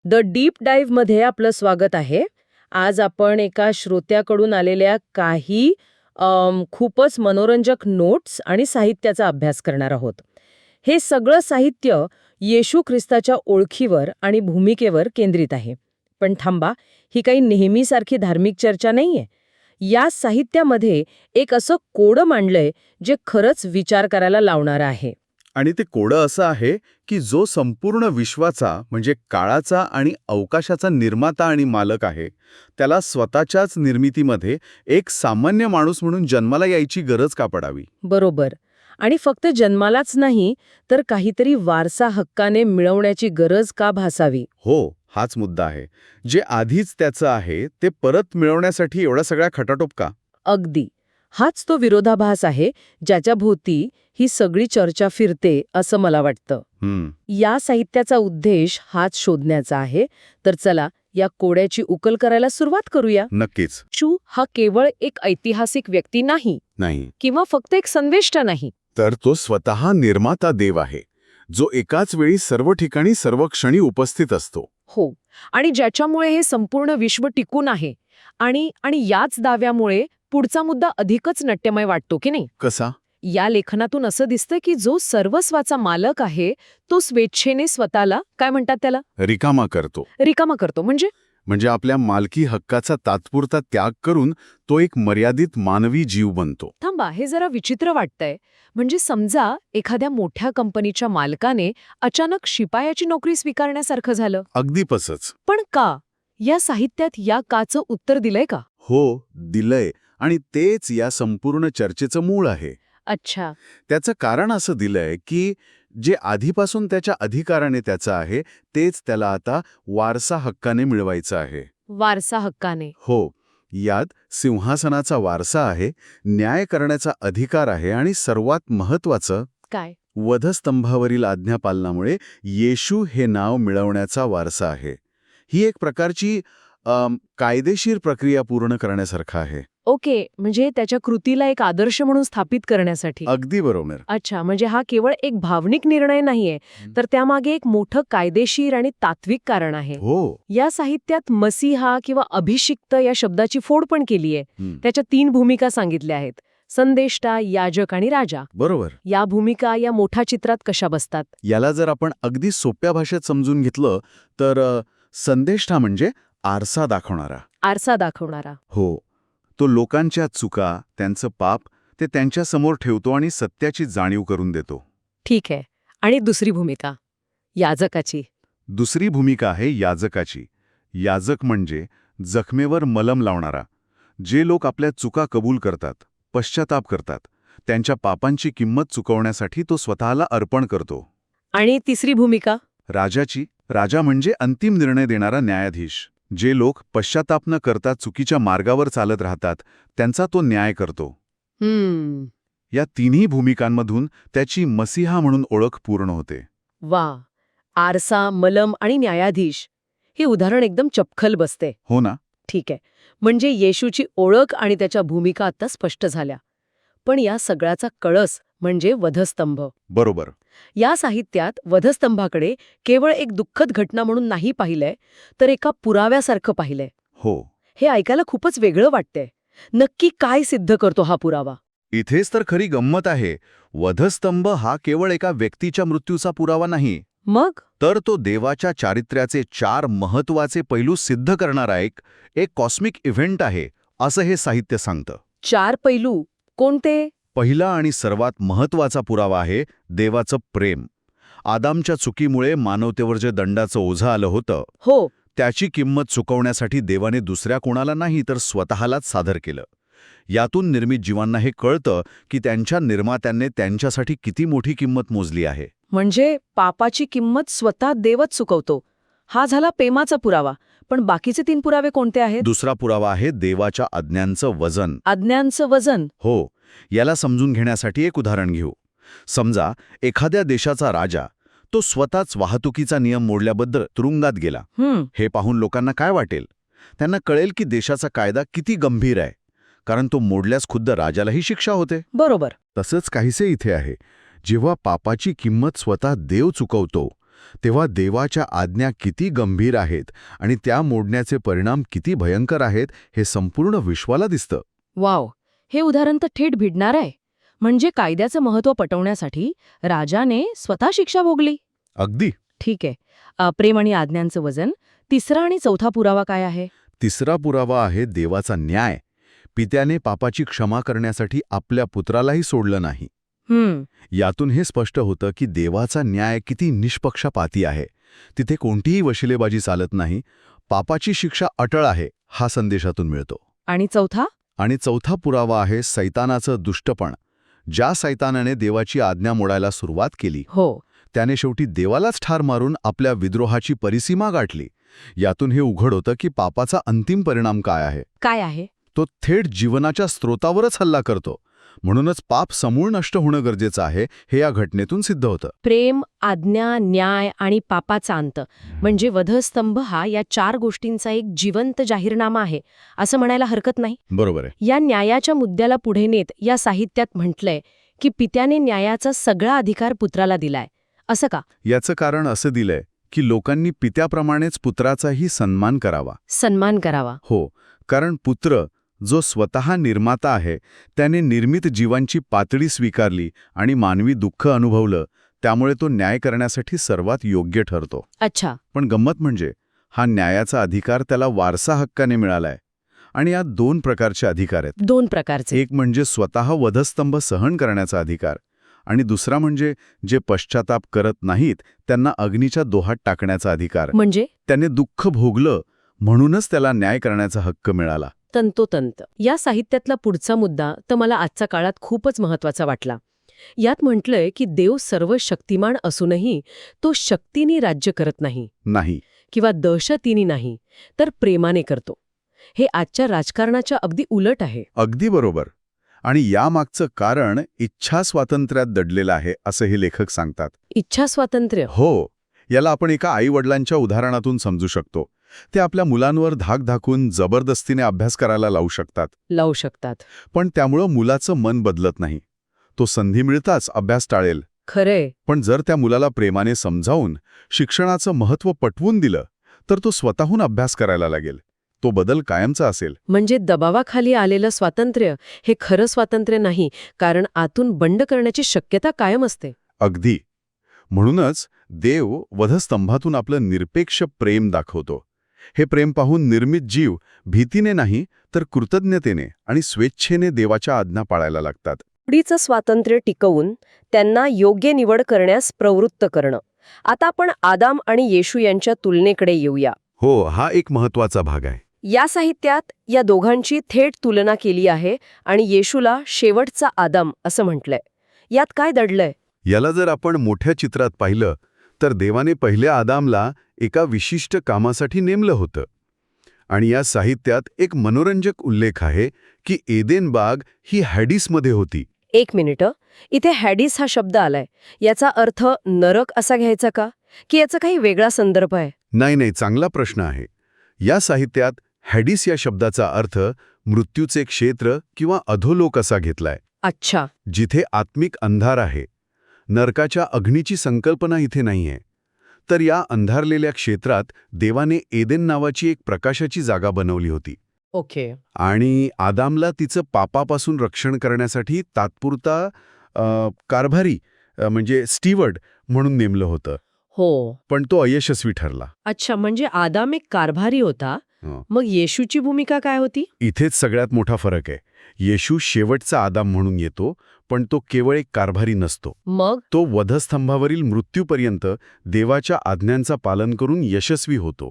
The deep डाईव्हमध्ये आपलं स्वागत आहे. आज आपण एका श्रोत्याकडून आलेल्या काही खूपच मनोरंजक नोट्स आणि साहित्याचा अभ्यास करणार आहोत. हे सगळं साहित्य येशू ख्रिस्ताच्या ओळखीवर आणि भूमिकेवर केंद्रित आहे. पण थांबा, ही काही नेहमीसारखी धार्मिक चर्चा नाहीये. या साहित्यामध्ये एक असं कोडं मांडलंय जे खरंच विचार करायला लावणारं आहे. आणि ते कोडं असं आहे की जो संपूर्ण विश्वाचा म्हणजे काळाचा आणि अवकाशाचा निर्माता आणि मालक आहे, त्याला स्वतःच्याच निर्मितीमध्ये एक सामान्य माणूस म्हणून जन्माला यायची गरज का पडावी? बरोबर. आणि फक्त जन्मालाच नाही, तर काहीतरी वारसा हक्काने मिळवण्याची गरज का भासावी? हो, हाच मुद्दा आहे. जे आधीच त्याचं आहे ते परत मिळवण्यासाठी एवढा सगळा खटाटोप का? अगदी. हाच तो विरोधाभास आहे ज्याच्या भोवती ही सगळी चर्चा फिरते असं मला वाटतं. या साहित्याचा उद्देश हाच शोधण्याचा आहे. तर चला या कोड्याची उकल करायला सुरुवात करूया. नक्कीच. येशू हा केवळ एक ऐतिहासिक व्यक्ती नाही किंवा फक्त एक संदेष्टा नाही. तर तो स्वतः निर्माता देव आहे, जो एकाच वेळी सर्व ठिकाणी सर्व क्षणी उपस्थित असतो. हो, आणि ज्याच्यामुळे हे संपूर्ण विश्व टिकून आहे. आणि याच दाव्यामुळे पुढचा मुद्दा अधिकच नाट्यमय वाटतो की नाही? कसा? या लेखनातून असं दिसतं की जो सर्वस्वाचा मालक आहे तो स्वेच्छेने स्वतःला काय म्हणतात त्याला रिकामा करतो. म्हणजे आपल्या मालकी हक्काचा तात्पुरता त्याग करून तो एक मर्यादित मानवी जीव बनतो. थांबा, हे जरा विचित्र वाटतंय. म्हणजे समजा एखाद्या मोठ्या कंपनीच्या मालकाने अचानक शिपायाची नोकरी स्वीकारण्यासारखं झालं. अगदी तसंच. पण का? या साहित्यात या काचं उत्तर दिलंय का? हो, दिलंय. आणि तेच या संपूर्ण चर्चेचं मूळ आहे. अच्छा. त्याचं कारण असं दिलंय की जे आधीपासून त्याच्या अधिकाराने त्याचं आहे तेच त्याला आता वारसा हक्काने मिळवायचं आहे. वारसा हक्काने? हो. यात सिंहासनाचा वारसा आहे, न्याय करण्याचा अधिकार आहे आणि सर्वात महत्वाचं काय? वधस्तंभावरील आज्ञापालनामुळे येशू हे नाव मिळवण्याचा वारसा आहे. ही एक प्रकारची कायदेशीर प्रक्रिया पूर्ण करण्यासारखं आहे. ओके, म्हणजे त्याच्या कृतीला एक आदर्श म्हणून स्थापित करण्यासाठी. अगदी बरोबर. अच्छा, म्हणजे हा केवळ एक भावनिक निर्णय नाहीये, तर त्यामागे एक मोठं कायदेशीर आणि तात्विक कारण आहे. हो. या साहित्यात मसीहा किंवा अभिषिक्त या शब्दाची फोड पण केलीये. त्याच्या 3 भूमिका सांगितल्या आहेत: संदेष्टा, याजक आणि राजा. बरोबर. या भूमिका या मोठ्या चित्रात कशा बसतात? याला जर आपण अगदी सोप्या भाषेत समजून घेतलं तर संदेष्टा म्हणजे आरसा दाखवणारा. हो. तो लोकांच्या चुका, त्यांचं पाप ते त्यांच्यासमोर ठेवतो आणि सत्याची जाणीव करून देतो. ठीक आहे. आणि दुसरी भूमिका याजकाची? दुसरी भूमिका आहे याजकाची. याजक म्हणजे जखमेवर मलम लावणारा. जे लोक आपल्या चुका कबूल करतात, पश्चाताप करतात, त्यांच्या पापांची किंमत चुकवण्यासाठी तो स्वतःला अर्पण करतो. आणि तिसरी भूमिका? राजाची. राजा म्हणजे अंतिम निर्णय देणारा न्यायाधीश. जे लोक पश्चाताप न करता चुकीच्या मार्गावर चालत राहतात त्यांचा तो न्याय करतो. या तिन्ही भूमिकांमधून त्याची मसीहा म्हणून ओळख पूर्ण होते. वा. आरसा, मलम आणि न्यायाधीश हे उदाहरण एकदम चपखल बसते. हो ना? ठीक आहे. म्हणजे येशूची ओळख आणि त्याच्या भूमिका आता स्पष्ट झाल्या. पण या सगळ्याचा कळस म्हणजे वधस्तंभ. बरोबर. या साहित्यात वधस्तंभाकडे केवळ एक दुःखद घटना म्हणून नाही पाहिलंय, तर एका पुराव्यासारखं पाहिलंय. हो. हे ऐकायला खूपच वेगळं वाटतंय. नक्की काय सिद्ध करतो हा पुरावा? इथेच तर खरी गंमत आहे. वधस्तंभ हा केवळ एका व्यक्तीच्या मृत्यूचा पुरावा नाही, मग तर तो देवाच्या चारित्र्याचे 4 महत्वाचे पैलू सिद्ध करणारा एक कॉस्मिक इव्हेंट आहे, असं हे साहित्य सांगतं. 4 पैलू कोणते? पहिला आणि सर्वात महत्वाचा पुरावा आहे देवाचं प्रेम. आदामच्या चुकीमुळे मानवतेवर जे दंडाचं ओझं आलं होतं, हो, त्याची किंमत चुकवण्यासाठी देवाने दुसऱ्या कोणाला नाही तर स्वतःलाच सादर केलं. यातून निर्मित जीवांना हे कळतं की त्यांच्या निर्मात्यांनी त्यांच्यासाठी किती मोठी किंमत मोजली आहे. म्हणजे पापाची किंमत स्वतः देवच चुकवतो. हा झाला प्रेमाचा पुरावा. पण बाकीचे 3 पुरावे कोणते आहेत? दुसरा पुरावा आहे देवाच्या आज्ञांचं वजन. आज्ञांचं वजन? हो. याला समजून घेण्यासाठी एक उदाहरण घेऊ. समजा एखाद्या देशाचा राजा, तो स्वतःच वाहतुकीचा नियम मोडल्याबद्दल तुरुंगात गेला. हे पाहून लोकांना काय वाटेल? त्यांना कळेल की देशाचा कायदा किती गंभीर आहे, कारण तो मोडल्यास खुद्द राजालाही शिक्षा होते. बरोबर. तसंच काहीसे इथे आहे. जेव्हा पापाची किंमत स्वतः देव चुकवतो तेव्हा देवाच्या आज्ञा किती गंभीर आहेत आणि त्या मोडण्याचे परिणाम किती भयंकर आहेत हे संपूर्ण विश्वाला दिसतं. वाव, हे उदाहरण तर थेट भिडणार आहे. म्हणजे कायद्याचं महत्त्व पटवण्यासाठी राजाने स्वतः शिक्षा भोगली. अगदी. ठीक आहे. प्रेम आणि आज्ञांचं वजन. तिसरा आणि चौथा पुरावा काय आहे? तिसरा पुरावा आहे देवाचा न्याय. पित्याने पापाची क्षमा करण्यासाठी आपल्या पुत्रालाही सोडलं नाही. यातून हे स्पष्ट होतं की देवाचा न्याय किती निष्पक्षपाती आहे. तिथे कोणतीही वशिलेबाजी चालत नाही. पापाची शिक्षा अटळ आहे हा संदेशातून मिळतो. आणि चौथा पुरावा आहे सैतानाचं दुष्टपण. ज्या सैतानाने देवाची आज्ञा मोडायला सुरुवात केली, त्याने शेवटी देवालाच ठार मारून आपल्या विद्रोहाची परिसीमा गाठली. यातून हे उघड होतं की पापाचा अंतिम परिणाम काय आहे. तो थेट जीवनाच्या स्रोतावरच हल्ला करतो. म्हणूनच पाप समूळ नष्ट होणं गरजेचं आहे हे या घटनेतून सिद्ध होतं. प्रेम, आज्ञा, न्याय आणि पापाचा अंत म्हणजे वधस्तंभ हा या 4 गोष्टींचा एक जिवंत जाहीरनामा आहे असं म्हणायला हरकत नाही. बरोबर आहे. या न्यायाच्या मुद्द्याला पुढे नेत या साहित्यात म्हटलंय की पित्याने न्यायाचा सगळा अधिकार पुत्राला दिलाय. असं का? याचं कारण असं दिलंय की लोकांनी पित्याप्रमाणेच पुत्राचाही सन्मान करावा. हो, कारण पुत्र जो स्वतः निर्माता आहे त्याने निर्मित जीवांची पातळी स्वीकारली आणि मानवी दुःख अनुभवलं. त्यामुळे तो न्याय करण्यासाठी सर्वात योग्य ठरतो. अच्छा. पण गंमत म्हणजे हा न्यायाचा अधिकार त्याला वारसा हक्काने मिळालाय. आणि यात 2 प्रकारचे अधिकार आहेत. 2 प्रकारचे. एक म्हणजे स्वतः वधस्तंभ सहन करण्याचा अधिकार आणि दुसरा म्हणजे जे पश्चाताप करत नाहीत त्यांना अग्नीच्या दोहात टाकण्याचा अधिकार. म्हणजे त्याने दुःख भोगलं म्हणूनच त्याला न्याय करण्याचा हक्क मिळाला. तंतोतंत. या साहित्यातला पुढचा मुद्दा तर मला आजच्या काळात खूपच महत्वाचा वाटला. यात म्हटलंय की देव सर्व शक्तिमान असूनही तो शक्तीने राज्य करत नाही किंवा दहशतीने नाही, तर प्रेमाने करतो. हे आजच्या राजकारणाच्या अगदी उलट आहे. अगदी बरोबर. आणि यामागचं कारण इच्छा स्वातंत्र्यात दडलेलं आहे असं हे लेखक सांगतात. इच्छा स्वातंत्र्य? हो. याला आपण एका आईवडिलांच्या उदाहरणातून समजू शकतो. ते आपल्या मुलांवर धाक धाकून जबरदस्तीने अभ्यास करायला लावू शकतात. पण त्यामुळं मुलाचं मन बदलत नाही. तो संधी मिळताच अभ्यास टाळेल. खरंय. पण जर त्या मुलाला प्रेमाने समजावून शिक्षणाचं महत्त्व पटवून दिलं तर तो स्वतःहून अभ्यास करायला लागेल. तो बदल कायमचा असेल. म्हणजे दबावाखाली आलेलं स्वातंत्र्य हे खरं स्वातंत्र्य नाही, कारण आतून बंड करण्याची शक्यता कायम असते. अगदी. म्हणूनच देव वधस्तंभातून आपलं निरपेक्ष प्रेम दाखवतो. हे प्रेम पाहून निर्मित जीव भीतीने नाही तर कृतज्ञतेने आणि स्वेच्छेने देवाच्या आज्ञा पाळायला लागतात. आवडीचं स्वातंत्र्य टिकवून त्यांना योग्य निवड करण्यास प्रवृत्त करणं. आता आपण आदाम आणि येशू यांच्या तुलनेकडे येऊया. हो, हा एक महत्वाचा भाग आहे. या साहित्यात या दोघांची थेट तुलना केली आहे आणि येशूला शेवटचा आदाम असं म्हटलंय. यात काय दडलंय? याला जर आपण मोठ्या चित्रात पाहिलं तर देवाने पहिल्या आदामला एका विशिष्ट कामासाठी नेमलं होतं. आणि या साहित्यात एक मनोरंजक उल्लेख आहे की एदेन बाग ही हॅडिसमध्ये होती. 1 मिनिट. इथे हॅडिस हा शब्द आलाय. याचा अर्थ नरक असा घ्यायचा का, की याचा काही वेगळा संदर्भ आहे? नाही, चांगला प्रश्न आहे. या साहित्यात हॅडिस या शब्दाचा अर्थ मृत्यूचे क्षेत्र किंवा अधोलोक असा घेतलाय. अच्छा. जिथे आत्मिक अंधार आहे. नरकाच्या अग्नीची संकल्पना इथे नाहीये. तर या अंधारलेल्या क्षेत्रात देवाने एदेन नावाची एक प्रकाशाची जागा बनवली होती. ओके. आणि आदामला तिचं पापापासून रक्षण करण्यासाठी तात्पुरता कारभारी म्हणजे स्टीवर्ड म्हणून नेमलं होतं. हो. पण तो अयशस्वी ठरला. अच्छा, म्हणजे आदाम एक कारभारी होता. मग येशूची भूमिका काय होती? इथेच सगळ्यात मोठा फरक आहे. येशू शेवटचा आदाम म्हणून येतो, पण तो केवळ एक कारभारी नसतो. मग तो वधस्तंभावरील मृत्यूपर्यंत देवाच्या आज्ञांचा पालन करून यशस्वी होतो.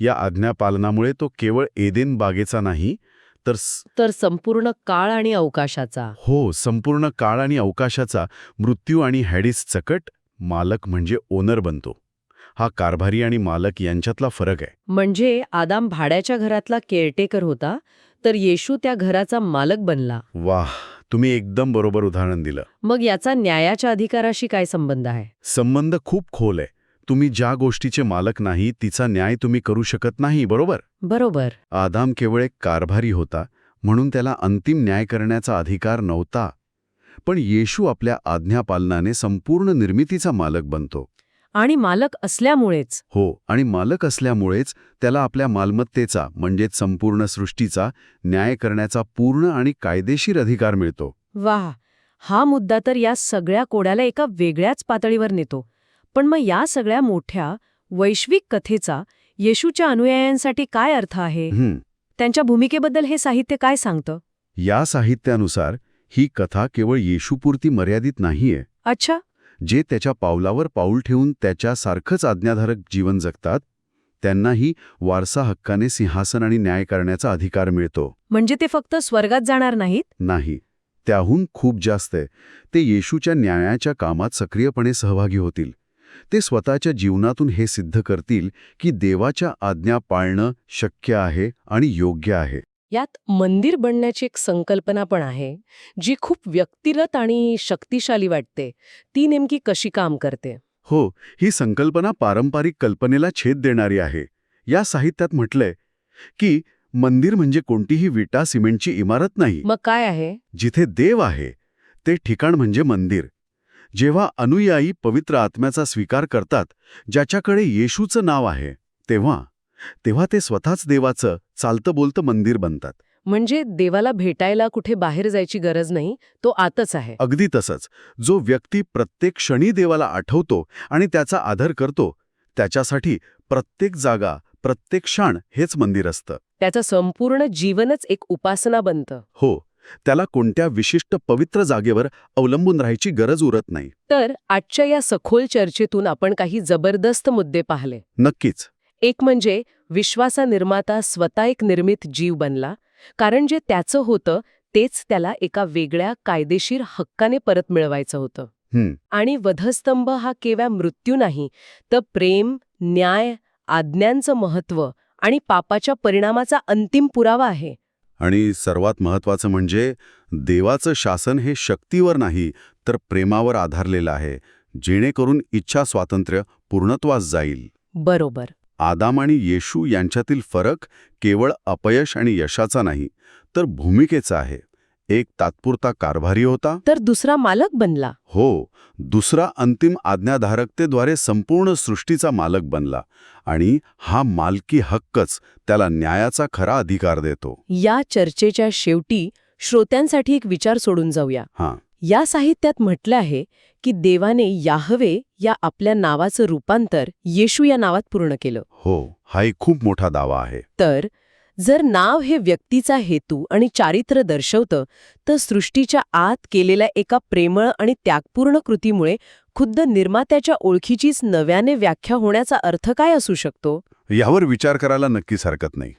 या आज्ञापालनामुळे तो केवळ एदेन बागेचा नाही तर संपूर्ण काळ आणि अवकाशाचा. हो, संपूर्ण काळ आणि अवकाशाचा मृत्यू आणि हॅडिस सकट मालक म्हणजे ओनर बनतो. हा कारभारी आणि मालक यांच्यातला फरक आहे. म्हणजे आदाम भाड्याच्या घरातला केअरटेकर होता, तर येशू त्या घराचा मालक बनला. वाह, तुम्ही एकदम बरोबर उदाहरण दिलं. मग याचा न्यायाच्या अधिकाराशी काय संबंध आहे? संबंध खूप खोल आहे. तुम्ही ज्या गोष्टीचे मालक नाही तिचा न्याय तुम्ही करू शकत नाही, बरोबर. आदाम केवळ एक कारभारी होता म्हणून त्याला अंतिम न्याय करण्याचा अधिकार नव्हता. पण येशू आपल्या आज्ञापालनाने संपूर्ण निर्मितीचा मालक बनतो. आणि मालक असल्यामुळेच. हो, आणि मालक असल्यामुळेच त्याला आपल्या मालमत्तेचा म्हणजेच संपूर्ण सृष्टीचा न्याय करण्याचा पूर्ण आणि कायदेशीर अधिकार मिळतो. वाह, हा मुद्दा तर या सगळ्या कोड्याला एका वेगळ्याच पातळीवर नेतो. पण मग या सगळ्या मोठ्या वैश्विक कथेचा येशूच्या अनुयायांसाठी काय अर्थ आहे? त्यांच्या भूमिकेबद्दल हे साहित्य काय सांगतं? या साहित्यानुसार ही कथा केवळ येशूपुरती मर्यादित नाहीये. अच्छा. जे त्याच्या पावलावर पाऊल ठेवून त्याच्यासारखंच आज्ञाधारक जीवन जगतात त्यांनाही वारसा हक्काने सिंहासन आणि न्याय करण्याचा अधिकार मिळतो. म्हणजे ते फक्त स्वर्गात जाणार नाहीत? नाही, त्याहून खूप जास्त आहे. ते येशूच्या न्यायाच्या कामात सक्रियपणे सहभागी होतील. ते स्वतःच्या जीवनातून हे सिद्ध करतील की देवाच्या आज्ञा पाळणं शक्य आहे आणि योग्य आहे. यात मंदिर बनण्याची एक संकल्पना पण आहे, जी खूप व्यक्तिगत आणि शक्तिशाली वाटते. ती नेमकी कशी काम करते? हो, ही संकल्पना पारंपरिक कल्पनेला छेद देणारी आहे. या साहित्यात म्हटलंय की मंदिर म्हणजे कोणतीही विटा सिमेंटची इमारत नाही. मग काय आहे? जिथे देव आहे ते ठिकाण म्हणजे मंदिर. जेव्हा अनुयायी पवित्र आत्म्याचा स्वीकार करतात, ज्याच्याकडे येशूचं नाव आहे, तेव्हा ते स्वतःच देवाचं चालतं बोलतं मंदिर बनतात. म्हणजे देवाला भेटायला कुठे बाहेर जायची गरज नाही, तो आतच आहे. अगदी तसंच. जो व्यक्ती प्रत्येक क्षणी देवाला आठवतो आणि त्याचा आदर करतो, त्याच्यासाठी प्रत्येक जागा, प्रत्येक क्षण हेच मंदिर असतं. त्याचं संपूर्ण जीवनच एक उपासना बनतं. हो, त्याला कोणत्या विशिष्ट पवित्र जागेवर अवलंबून राहायची गरज उरत नाही. तर आजच्या या सखोल चर्चेतून आपण काही जबरदस्त मुद्दे पाहिले. नक्कीच. एक म्हणजे विश्वाचा निर्माता स्वतः एक निर्मित जीव बनला, कारण जे त्याचं होतं तेच त्याला एका वेगळ्या कायदेशीर हक्काने परत मिळवायचं होतं. आणि वधस्तंभ हा केवळ मृत्यू नाही, तर प्रेम, न्याय, आज्ञांचं महत्त्व आणि पापाच्या परिणामाचा अंतिम पुरावा आहे. आणि सर्वात महत्त्वाचं म्हणजे देवाचं शासन हे शक्तीवर नाही तर प्रेमावर आधारलेलं आहे, जेणेकरून इच्छा स्वातंत्र्य पूर्णत्वास जाईल. बरोबर. आदाम आणि येशू यांच्यातील फरक केवळ अपयश आणि यशाचा नाही, तर भूमिकेचा आहे. एक तात्पुरता कारभारी होता, तर दुसरा मालक बनला. हो, दुसरा अंतिम आज्ञाधारकतेद्वारे संपूर्ण सृष्टीचा मालक बनला. आणि हा मालकी हक्कच त्याला न्यायाचा खरा अधिकार देतो. या चर्चेच्या शेवटी श्रोत्यांसाठी एक विचार सोडून जाऊया. या साहित्यात म्हटलं आहे की देवाने याहवे या आपल्या नावाचं रूपांतर येशू या नावात पूर्ण केलं. हो, हा एक खूप मोठा दावा आहे. तर जर नाव हे व्यक्तीचा हेतू आणि चारित्र्य दर्शवतं, तर सृष्टीच्या आत केलेल्या एका प्रेमळ आणि त्यागपूर्ण कृतीमुळे खुद्द निर्मात्याच्या ओळखीचीच नव्याने व्याख्या होण्याचा अर्थ काय असू शकतो? यावर विचार करायला नक्कीच हरकत नाही.